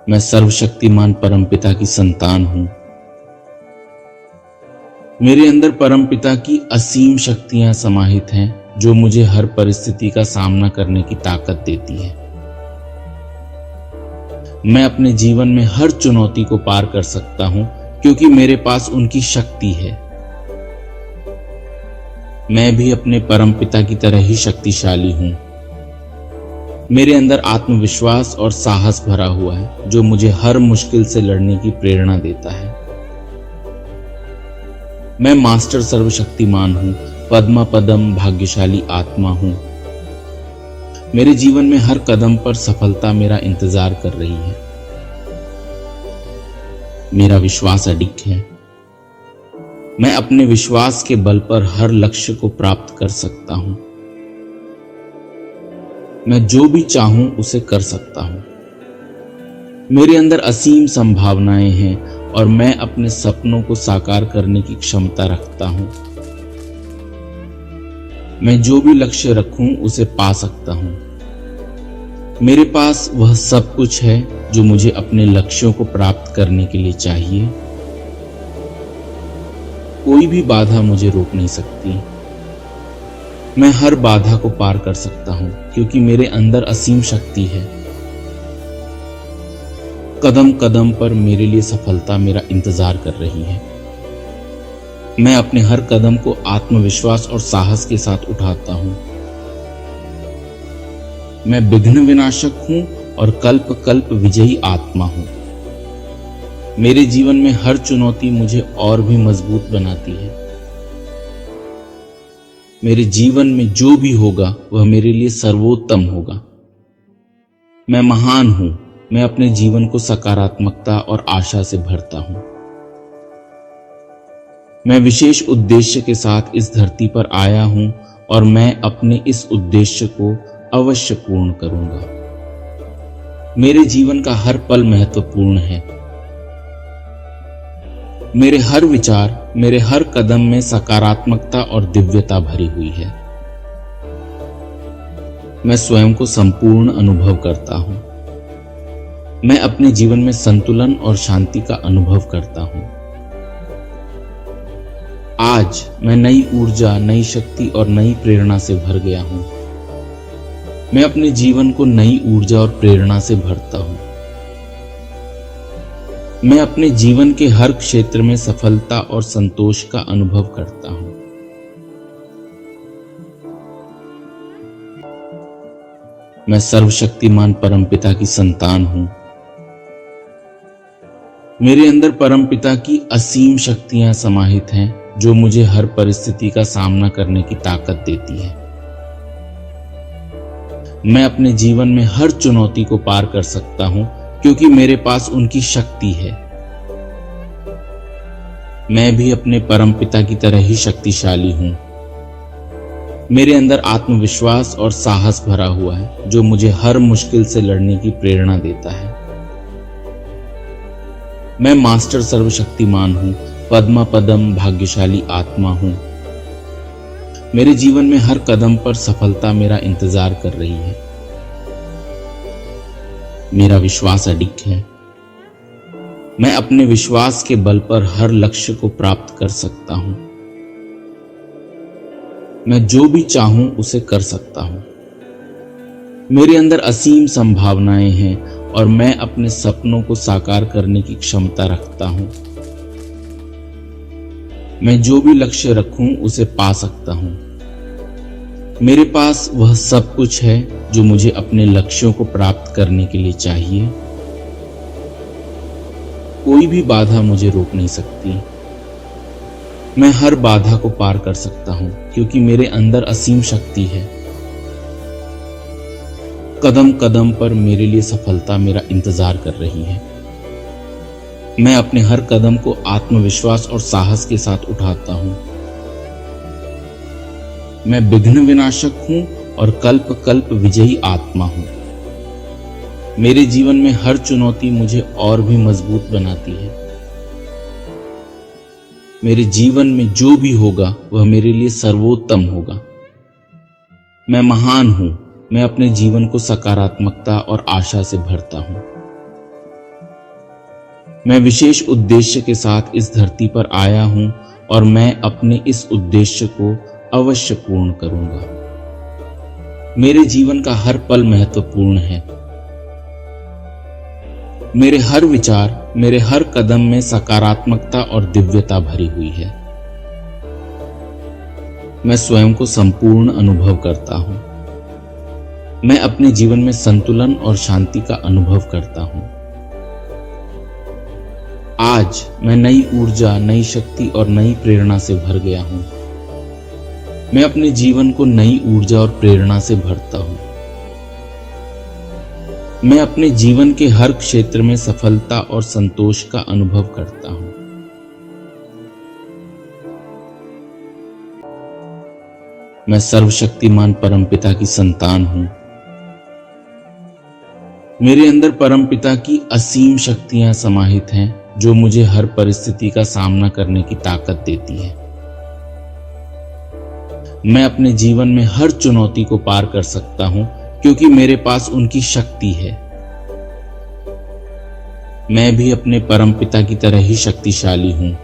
मैं सर्वशक्तिमान परमपिता की संतान हूं। मेरे अंदर परमपिता की असीम शक्तियां समाहित हैं जो मुझे हर परिस्थिति का सामना करने की ताकत देती है। मैं अपने जीवन में हर चुनौती को पार कर सकता हूं क्योंकि मेरे पास उनकी शक्ति है। मैं भी अपने परमपिता की तरह ही शक्तिशाली हूं। मेरे अंदर आत्मविश्वास और साहस भरा हुआ है जो मुझे हर मुश्किल से लड़ने की प्रेरणा देता है। मैं मास्टर सर्वशक्तिमान हूं, पद्मा पदम भाग्यशाली आत्मा हूं। मेरे जीवन में हर कदम पर सफलता मेरा इंतजार कर रही है। मेरा विश्वास अडिग है। मैं अपने विश्वास के बल पर हर लक्ष्य को प्राप्त कर सकता हूं। मैं जो भी चाहूं उसे कर सकता हूं। मेरे अंदर असीम संभावनाएं हैं और मैं अपने सपनों को साकार करने की क्षमता रखता हूं। मैं जो भी लक्ष्य रखूं उसे पा सकता हूं। मेरे पास वह सब कुछ है जो मुझे अपने लक्ष्यों को प्राप्त करने के लिए चाहिए। कोई भी बाधा मुझे रोक नहीं सकती। मैं हर बाधा को पार कर सकता हूं क्योंकि मेरे अंदर असीम शक्ति है। कदम कदम पर मेरे लिए सफलता मेरा इंतजार कर रही है। मैं अपने हर कदम को आत्मविश्वास और साहस के साथ उठाता हूं। मैं विघ्न विनाशक हूं और कल्प कल्प विजयी आत्मा हूं। मेरे जीवन में हर चुनौती मुझे और भी मजबूत बनाती है। मेरे जीवन में जो भी होगा वह मेरे लिए सर्वोत्तम होगा। मैं महान हूं। मैं अपने जीवन को सकारात्मकता और आशा से भरता हूं। मैं विशेष उद्देश्य के साथ इस धरती पर आया हूं और मैं अपने इस उद्देश्य को अवश्य पूर्ण करूंगा। मेरे जीवन का हर पल महत्वपूर्ण है। मेरे हर विचार, मेरे हर कदम में सकारात्मकता और दिव्यता भरी हुई है। मैं स्वयं को संपूर्ण अनुभव करता हूं। मैं अपने जीवन में संतुलन और शांति का अनुभव करता हूं। आज मैं नई ऊर्जा, नई शक्ति और नई प्रेरणा से भर गया हूं। मैं अपने जीवन को नई ऊर्जा और प्रेरणा से भरता हूं। मैं अपने जीवन के हर क्षेत्र में सफलता और संतोष का अनुभव करता हूं। मैं सर्वशक्तिमान परमपिता की संतान हूं। मेरे अंदर परमपिता की असीम शक्तियां समाहित हैं जो मुझे हर परिस्थिति का सामना करने की ताकत देती है। मैं अपने जीवन में हर चुनौती को पार कर सकता हूं क्योंकि मेरे पास उनकी शक्ति है। मैं भी अपने परमपिता की तरह ही शक्तिशाली हूं। मेरे अंदर आत्मविश्वास और साहस भरा हुआ है जो मुझे हर मुश्किल से लड़ने की प्रेरणा देता है। मैं मास्टर सर्वशक्तिमान हूं, पद्मा पदम भाग्यशाली आत्मा हूं। मेरे जीवन में हर कदम पर सफलता मेरा इंतजार कर रही है। मेरा विश्वास अडिग है। मैं अपने विश्वास के बल पर हर लक्ष्य को प्राप्त कर सकता हूं। मैं जो भी चाहूं उसे कर सकता हूं। मेरे अंदर असीम संभावनाएं हैं और मैं अपने सपनों को साकार करने की क्षमता रखता हूं। मैं जो भी लक्ष्य रखूं उसे पा सकता हूं। मेरे पास वह सब कुछ है जो मुझे अपने लक्ष्यों को प्राप्त करने के लिए चाहिए। कोई भी बाधा मुझे रोक नहीं सकती। मैं हर बाधा को पार कर सकता हूं क्योंकि मेरे अंदर असीम शक्ति है। कदम कदम पर मेरे लिए सफलता मेरा इंतजार कर रही है। मैं अपने हर कदम को आत्मविश्वास और साहस के साथ उठाता हूं। मैं विघ्न विनाशक हूं और कल्प कल्प विजयी आत्मा हूं। मेरे जीवन में हर चुनौती मुझे और भी मजबूत बनाती है। मेरे जीवन में जो भी होगा वह मेरे लिए सर्वोत्तम होगा। मैं महान हूं। मैं अपने जीवन को सकारात्मकता और आशा से भरता हूं। मैं विशेष उद्देश्य के साथ इस धरती पर आया हूं और मैं अपने इस उद्देश्य को अवश्य पूर्ण करूंगा। मेरे जीवन का हर पल महत्वपूर्ण है। मेरे हर विचार, मेरे हर कदम में सकारात्मकता और दिव्यता भरी हुई है। मैं स्वयं को संपूर्ण अनुभव करता हूं। मैं अपने जीवन में संतुलन और शांति का अनुभव करता हूं। आज मैं नई ऊर्जा, नई शक्ति और नई प्रेरणा से भर गया हूं। मैं अपने जीवन को नई ऊर्जा और प्रेरणा से भरता हूं। मैं अपने जीवन के हर क्षेत्र में सफलता और संतोष का अनुभव करता हूं। मैं सर्वशक्तिमान परमपिता की संतान हूं। मेरे अंदर परमपिता की असीम शक्तियां समाहित हैं जो मुझे हर परिस्थिति का सामना करने की ताकत देती है। मैं अपने जीवन में हर चुनौती को पार कर सकता हूं क्योंकि मेरे पास उनकी शक्ति है। मैं भी अपने परमपिता की तरह ही शक्तिशाली हूं।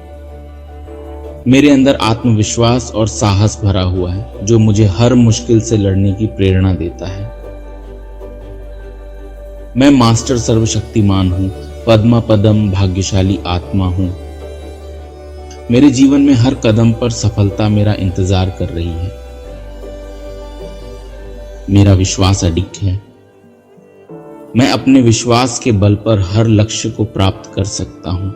मेरे अंदर आत्मविश्वास और साहस भरा हुआ है जो मुझे हर मुश्किल से लड़ने की प्रेरणा देता है। मैं मास्टर सर्वशक्तिमान हूं, पद्मा पदम भाग्यशाली आत्मा हूं। मेरे जीवन में हर कदम पर सफलता मेरा इंतजार कर रही है। मेरा विश्वास अडिग है। मैं अपने विश्वास के बल पर हर लक्ष्य को प्राप्त कर सकता हूं।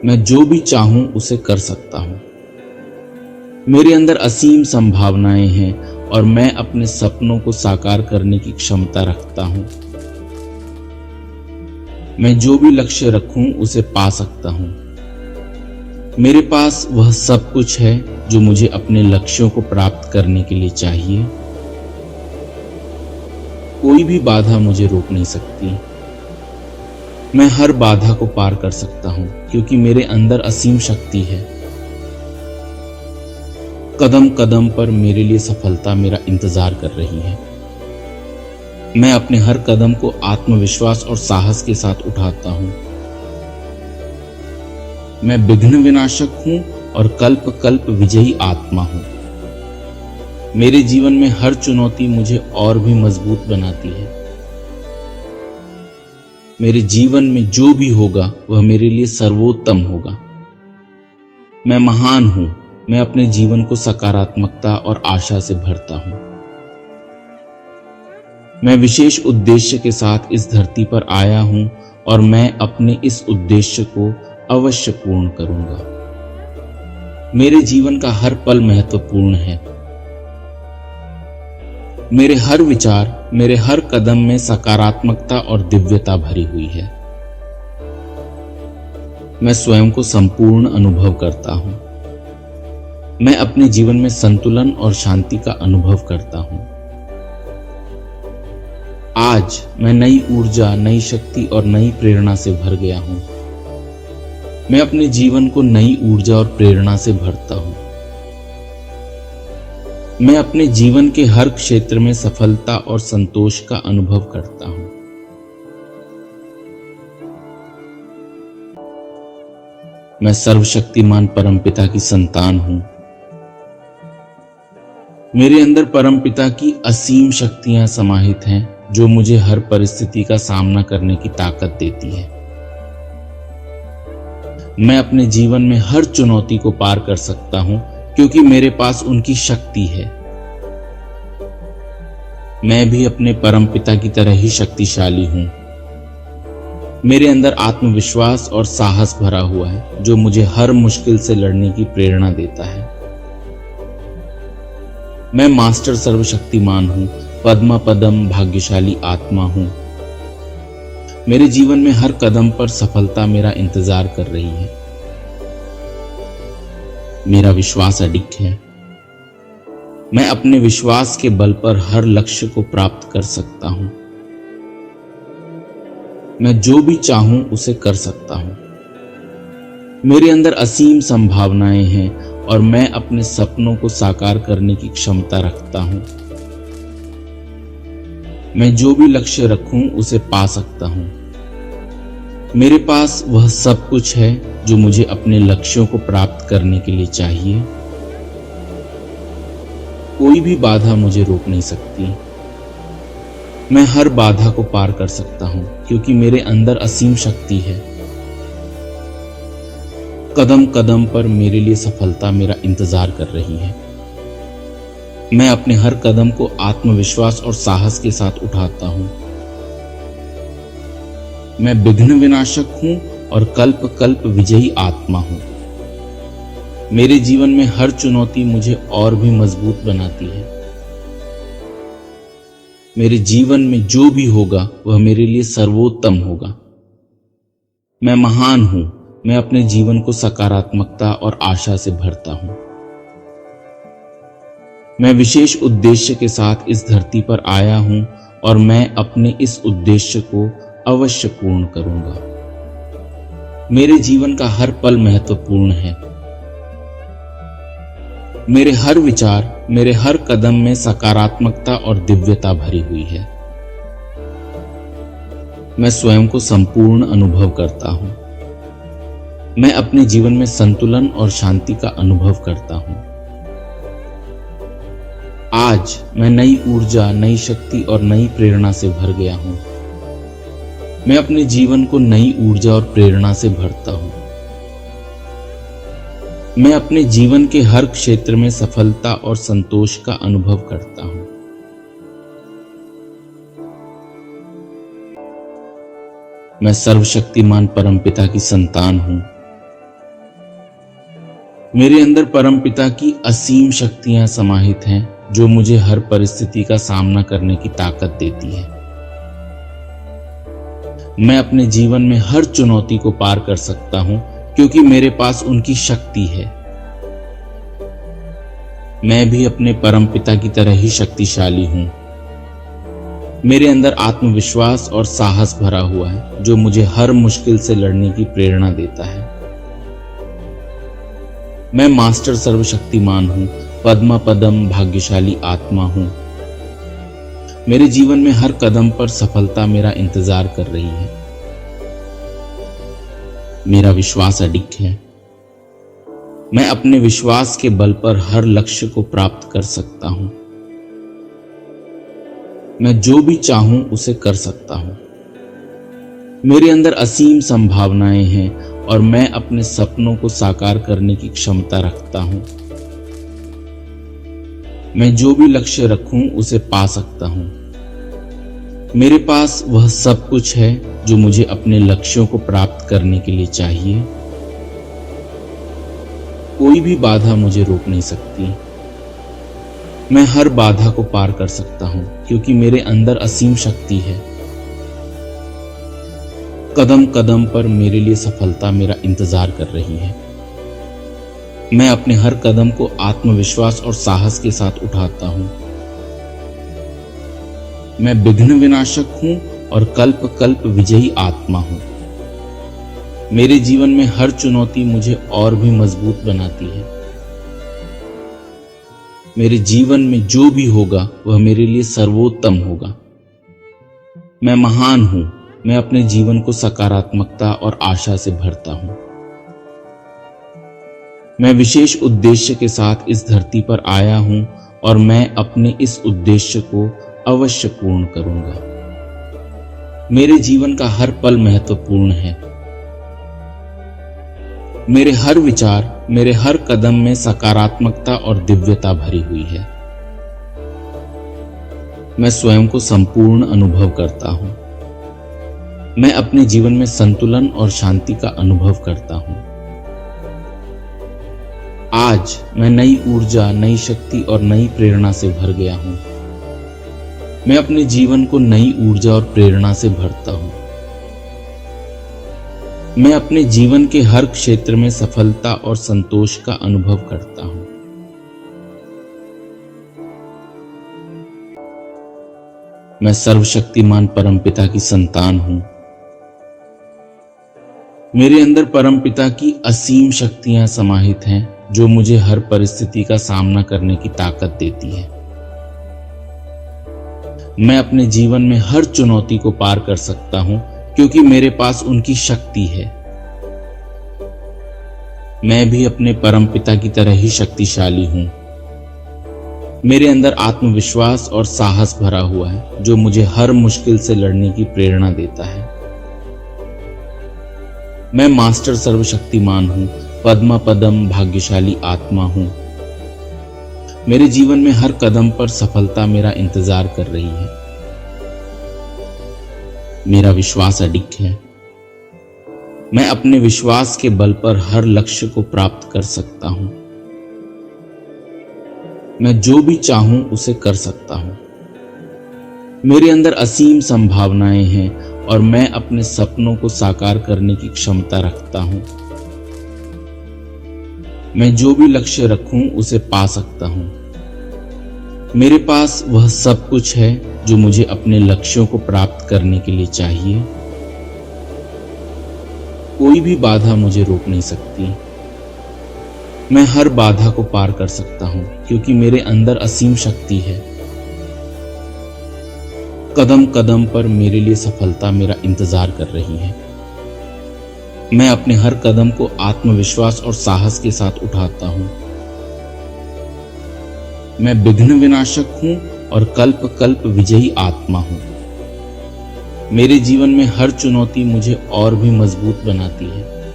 मैं जो भी चाहूं उसे कर सकता हूं। मेरे अंदर असीम संभावनाएं हैं और मैं अपने सपनों को साकार करने की क्षमता रखता हूं। मैं जो भी लक्ष्य रखूं उसे पा सकता हूं। मेरे पास वह सब कुछ है जो मुझे अपने लक्ष्यों को प्राप्त करने के लिए चाहिए। कोई भी बाधा मुझे रोक नहीं सकती। मैं हर बाधा को पार कर सकता हूं क्योंकि मेरे अंदर असीम शक्ति है। कदम कदम पर मेरे लिए सफलता मेरा इंतजार कर रही है। मैं अपने हर कदम को आत्मविश्वास और साहस के साथ उठाता हूं। मैं विघ्न विनाशक हूं और कल्प कल्प विजयी आत्मा हूं। मेरे जीवन में हर चुनौती मुझे और भी मजबूत बनाती है। मेरे जीवन में जो भी होगा वह मेरे लिए सर्वोत्तम होगा। मैं महान हूं। मैं अपने जीवन को सकारात्मकता और आशा से भरता हूं। मैं विशेष उद्देश्य के साथ इस धरती पर आया हूं और मैं अपने इस उद्देश्य को अवश्य पूर्ण करूंगा। मेरे जीवन का हर पल महत्वपूर्ण है। मेरे हर विचार, मेरे हर कदम में सकारात्मकता और दिव्यता भरी हुई है। मैं स्वयं को संपूर्ण अनुभव करता हूं। मैं अपने जीवन में संतुलन और शांति का अनुभव करता हूं। आज मैं नई ऊर्जा, नई शक्ति और नई प्रेरणा से भर गया हूं। मैं अपने जीवन को नई ऊर्जा और प्रेरणा से भरता हूं। मैं अपने जीवन के हर क्षेत्र में सफलता और संतोष का अनुभव करता हूं। मैं सर्वशक्तिमान परमपिता की संतान हूं। मेरे अंदर परमपिता की असीम शक्तियां समाहित हैं जो मुझे हर परिस्थिति का सामना करने की ताकत देती है। मैं अपने जीवन में हर चुनौती को पार कर सकता हूं क्योंकि मेरे पास उनकी शक्ति है। मैं भी अपने परमपिता की तरह ही शक्तिशाली हूं। मेरे अंदर आत्मविश्वास और साहस भरा हुआ है जो मुझे हर मुश्किल से लड़ने की प्रेरणा देता है। मैं मास्टर सर्वशक्तिमान हूं, पद्मा पदम भाग्यशाली आत्मा हूं। मेरे जीवन में हर कदम पर सफलता मेरा इंतजार कर रही है। मेरा विश्वास अडिग है। मैं अपने विश्वास के बल पर हर लक्ष्य को प्राप्त कर सकता हूं। मैं जो भी चाहूं उसे कर सकता हूं। मेरे अंदर असीम संभावनाएं हैं और मैं अपने सपनों को साकार करने की क्षमता रखता हूं। मैं जो भी लक्ष्य रखूं उसे पा सकता हूं। मेरे पास वह सब कुछ है जो मुझे अपने लक्ष्यों को प्राप्त करने के लिए चाहिए। कोई भी बाधा मुझे रोक नहीं सकती। मैं हर बाधा को पार कर सकता हूं क्योंकि मेरे अंदर असीम शक्ति है। कदम कदम पर मेरे लिए सफलता मेरा इंतजार कर रही है। मैं अपने हर कदम को आत्मविश्वास और साहस के साथ उठाता हूं। मैं विघ्न विनाशक हूं और कल्प कल्प विजयी आत्मा हूं। मेरे जीवन में हर चुनौती मुझे और भी मजबूत बनाती है। मेरे जीवन में जो भी होगा वह मेरे लिए सर्वोत्तम होगा। मैं महान हूं। मैं अपने जीवन को सकारात्मकता और आशा से भरता हूं। मैं विशेष उद्देश्य के साथ इस धरती पर आया हूं और मैं अपने इस उद्देश्य को अवश्य पूर्ण करूंगा। मेरे जीवन का हर पल महत्वपूर्ण है। मेरे हर विचार, मेरे हर कदम में सकारात्मकता और दिव्यता भरी हुई है। मैं स्वयं को संपूर्ण अनुभव करता हूं। मैं अपने जीवन में संतुलन और शांति का अनुभव करता हूं। आज मैं नई ऊर्जा, नई शक्ति और नई प्रेरणा से भर गया हूं। मैं अपने जीवन को नई ऊर्जा और प्रेरणा से भरता हूं। मैं अपने जीवन के हर क्षेत्र में सफलता और संतोष का अनुभव करता हूं। मैं सर्वशक्तिमान परमपिता की संतान हूं। मेरे अंदर परमपिता की असीम शक्तियां समाहित हैं जो मुझे हर परिस्थिति का सामना करने की ताकत देती है। मैं अपने जीवन में हर चुनौती को पार कर सकता हूं क्योंकि मेरे पास उनकी शक्ति है। मैं भी अपने परमपिता की तरह ही शक्तिशाली हूं। मेरे अंदर आत्मविश्वास और साहस भरा हुआ है जो मुझे हर मुश्किल से लड़ने की प्रेरणा देता है। मैं मास्टर सर्वशक्तिमान हूं, पद्मा पदम भाग्यशाली आत्मा हूं। मेरे जीवन में हर कदम पर सफलता मेरा इंतजार कर रही है। मेरा विश्वास अडिग है। मैं अपने विश्वास के बल पर हर लक्ष्य को प्राप्त कर सकता हूं। मैं जो भी चाहूं उसे कर सकता हूं। मेरे अंदर असीम संभावनाएं हैं और मैं अपने सपनों को साकार करने की क्षमता रखता हूं। मैं जो भी लक्ष्य रखूं उसे पा सकता हूं। मेरे पास वह सब कुछ है जो मुझे अपने लक्ष्यों को प्राप्त करने के लिए चाहिए। कोई भी बाधा मुझे रोक नहीं सकती। मैं हर बाधा को पार कर सकता हूं क्योंकि मेरे अंदर असीम शक्ति है। कदम कदम पर मेरे लिए सफलता मेरा इंतजार कर रही है। मैं अपने हर कदम को आत्मविश्वास और साहस के साथ उठाता हूं। मैं विघ्न विनाशक हूं और कल्प कल्प विजयी आत्मा हूं। मेरे जीवन में हर चुनौती मुझे और भी मजबूत बनाती है। मेरे जीवन में जो भी होगा वह मेरे लिए सर्वोत्तम होगा। मैं महान हूं। मैं अपने जीवन को सकारात्मकता और आशा से भरता हूं। मैं विशेष उद्देश्य के साथ इस धरती पर आया हूं और मैं अपने इस उद्देश्य को अवश्य पूर्ण करूंगा। मेरे जीवन का हर पल महत्वपूर्ण है। मेरे हर विचार, मेरे हर कदम में सकारात्मकता और दिव्यता भरी हुई है। मैं स्वयं को संपूर्ण अनुभव करता हूं। मैं अपने जीवन में संतुलन और शांति का अनुभव करता हूं। आज मैं नई ऊर्जा, नई शक्ति और नई प्रेरणा से भर गया हूं। मैं अपने जीवन को नई ऊर्जा और प्रेरणा से भरता हूं। मैं अपने जीवन के हर क्षेत्र में सफलता और संतोष का अनुभव करता हूं। मैं सर्वशक्तिमान परमपिता की संतान हूं। मेरे अंदर परमपिता की असीम शक्तियां समाहित हैं जो मुझे हर परिस्थिति का सामना करने की ताकत देती है। मैं अपने जीवन में हर चुनौती को पार कर सकता हूं क्योंकि मेरे पास उनकी शक्ति है। मैं भी अपने परमपिता की तरह ही शक्तिशाली हूं। मेरे अंदर आत्मविश्वास और साहस भरा हुआ है जो मुझे हर मुश्किल से लड़ने की प्रेरणा देता है। मैं मास्टर सर्वशक्तिमान हूं, पद्मा पदम भाग्यशाली आत्मा हूं। मेरे जीवन में हर कदम पर सफलता मेरा इंतजार कर रही है। मेरा विश्वास अडिग है। मैं अपने विश्वास के बल पर हर लक्ष्य को प्राप्त कर सकता हूं। मैं जो भी चाहूं उसे कर सकता हूं। मेरे अंदर असीम संभावनाएं हैं और मैं अपने सपनों को साकार करने की क्षमता रखता हूं। मैं जो भी लक्ष्य रखूं उसे पा सकता हूं। मेरे पास वह सब कुछ है जो मुझे अपने लक्ष्यों को प्राप्त करने के लिए चाहिए। कोई भी बाधा मुझे रोक नहीं सकती। मैं हर बाधा को पार कर सकता हूं क्योंकि मेरे अंदर असीम शक्ति है। कदम कदम पर मेरे लिए सफलता मेरा इंतजार कर रही है। मैं अपने हर कदम को आत्मविश्वास और साहस के साथ उठाता हूं। मैं विघ्न विनाशक हूं और कल्प कल्प विजयी आत्मा हूं। मेरे जीवन में हर चुनौती मुझे और भी मजबूत बनाती है।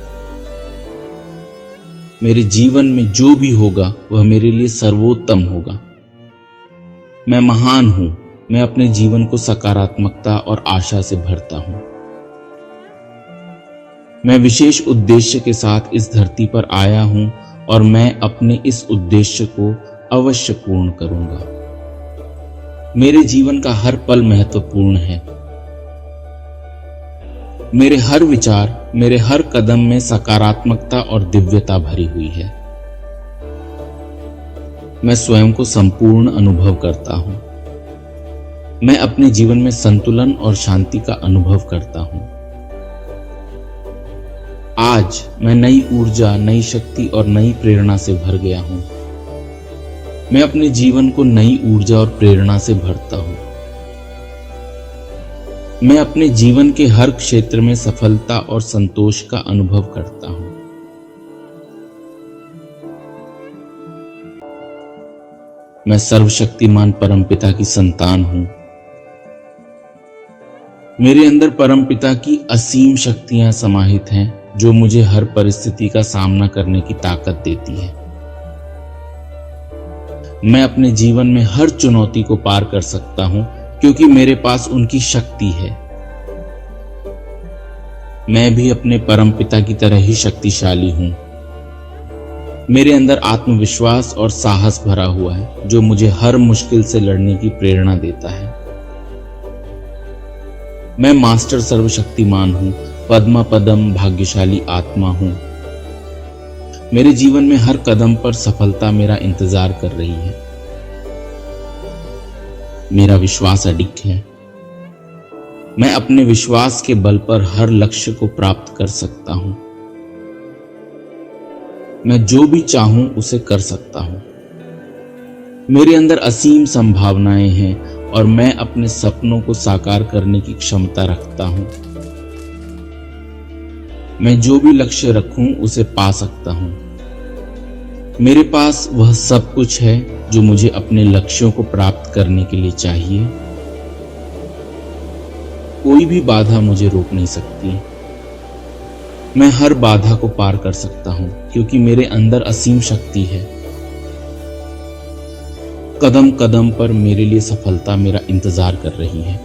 मेरे जीवन में जो भी होगा वह मेरे लिए सर्वोत्तम होगा। मैं महान हूं। मैं अपने जीवन को सकारात्मकता और आशा से भरता हूं। मैं विशेष उद्देश्य के साथ इस धरती पर आया हूं और मैं अपने इस उद्देश्य को अवश्य पूर्ण करूंगा। मेरे जीवन का हर पल महत्वपूर्ण है। मेरे हर विचार, मेरे हर कदम में सकारात्मकता और दिव्यता भरी हुई है। मैं स्वयं को संपूर्ण अनुभव करता हूं। मैं अपने जीवन में संतुलन और शांति का अनुभव करता हूं। आज मैं नई ऊर्जा, नई शक्ति और नई प्रेरणा से भर गया हूं। मैं अपने जीवन को नई ऊर्जा और प्रेरणा से भरता हूं। मैं अपने जीवन के हर क्षेत्र में सफलता और संतोष का अनुभव करता हूं। मैं सर्वशक्तिमान परमपिता की संतान हूं। मेरे अंदर परमपिता की असीम शक्तियां समाहित हैं जो मुझे हर परिस्थिति का सामना करने की ताकत देती है। मैं अपने जीवन में हर चुनौती को पार कर सकता हूं क्योंकि मेरे पास उनकी शक्ति है। मैं भी अपने परमपिता की तरह ही शक्तिशाली हूं। मेरे अंदर आत्मविश्वास और साहस भरा हुआ है जो मुझे हर मुश्किल से लड़ने की प्रेरणा देता है। मैं मास्टर सर्वशक्तिमान हूं, पद्मा पदम भाग्यशाली आत्मा हूं। मेरे जीवन में हर कदम पर सफलता मेरा इंतजार कर रही है। मेरा विश्वास अडिग है। मैं अपने विश्वास के बल पर हर लक्ष्य को प्राप्त कर सकता हूं। मैं जो भी चाहूं उसे कर सकता हूं। मेरे अंदर असीम संभावनाएं हैं और मैं अपने सपनों को साकार करने की क्षमता रखता हूं। मैं जो भी लक्ष्य रखूं उसे पा सकता हूं। मेरे पास वह सब कुछ है जो मुझे अपने लक्ष्यों को प्राप्त करने के लिए चाहिए। कोई भी बाधा मुझे रोक नहीं सकती। मैं हर बाधा को पार कर सकता हूं क्योंकि मेरे अंदर असीम शक्ति है। कदम कदम पर मेरे लिए सफलता मेरा इंतजार कर रही है।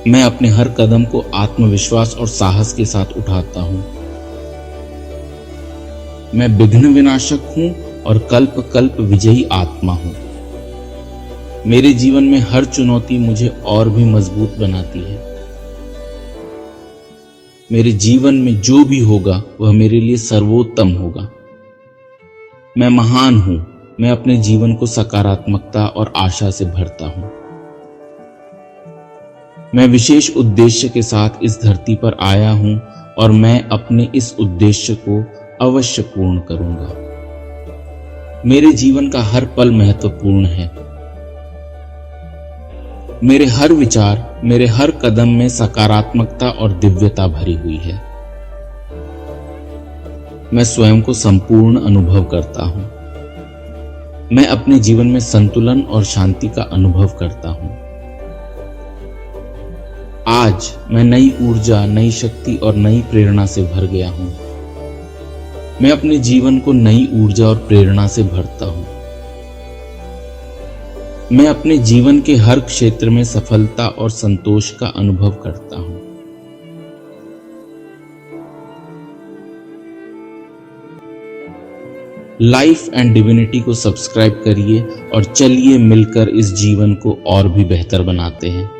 मैं अपने हर कदम को आत्मविश्वास और साहस के साथ उठाता हूं। मैं विघ्न विनाशक हूं और कल्प कल्प विजयी आत्मा हूं। मेरे जीवन में हर चुनौती मुझे और भी मजबूत बनाती है। मेरे जीवन में जो भी होगा वह मेरे लिए सर्वोत्तम होगा। मैं महान हूं। मैं अपने जीवन को सकारात्मकता और आशा से भरता हूं। मैं विशेष उद्देश्य के साथ इस धरती पर आया हूं और मैं अपने इस उद्देश्य को अवश्य पूर्ण करूंगा। मेरे जीवन का हर पल महत्वपूर्ण है। मेरे हर विचार, मेरे हर कदम में सकारात्मकता और दिव्यता भरी हुई है। मैं स्वयं को संपूर्ण अनुभव करता हूं। मैं अपने जीवन में संतुलन और शांति का अनुभव करता हूं। आज मैं नई ऊर्जा, नई शक्ति और नई प्रेरणा से भर गया हूं। मैं अपने जीवन को नई ऊर्जा और प्रेरणा से भरता हूं। मैं अपने जीवन के हर क्षेत्र में सफलता और संतोष का अनुभव करता हूं। लाइफ एंड डिविनिटी को सब्सक्राइब करिए और चलिए मिलकर इस जीवन को और भी बेहतर बनाते हैं।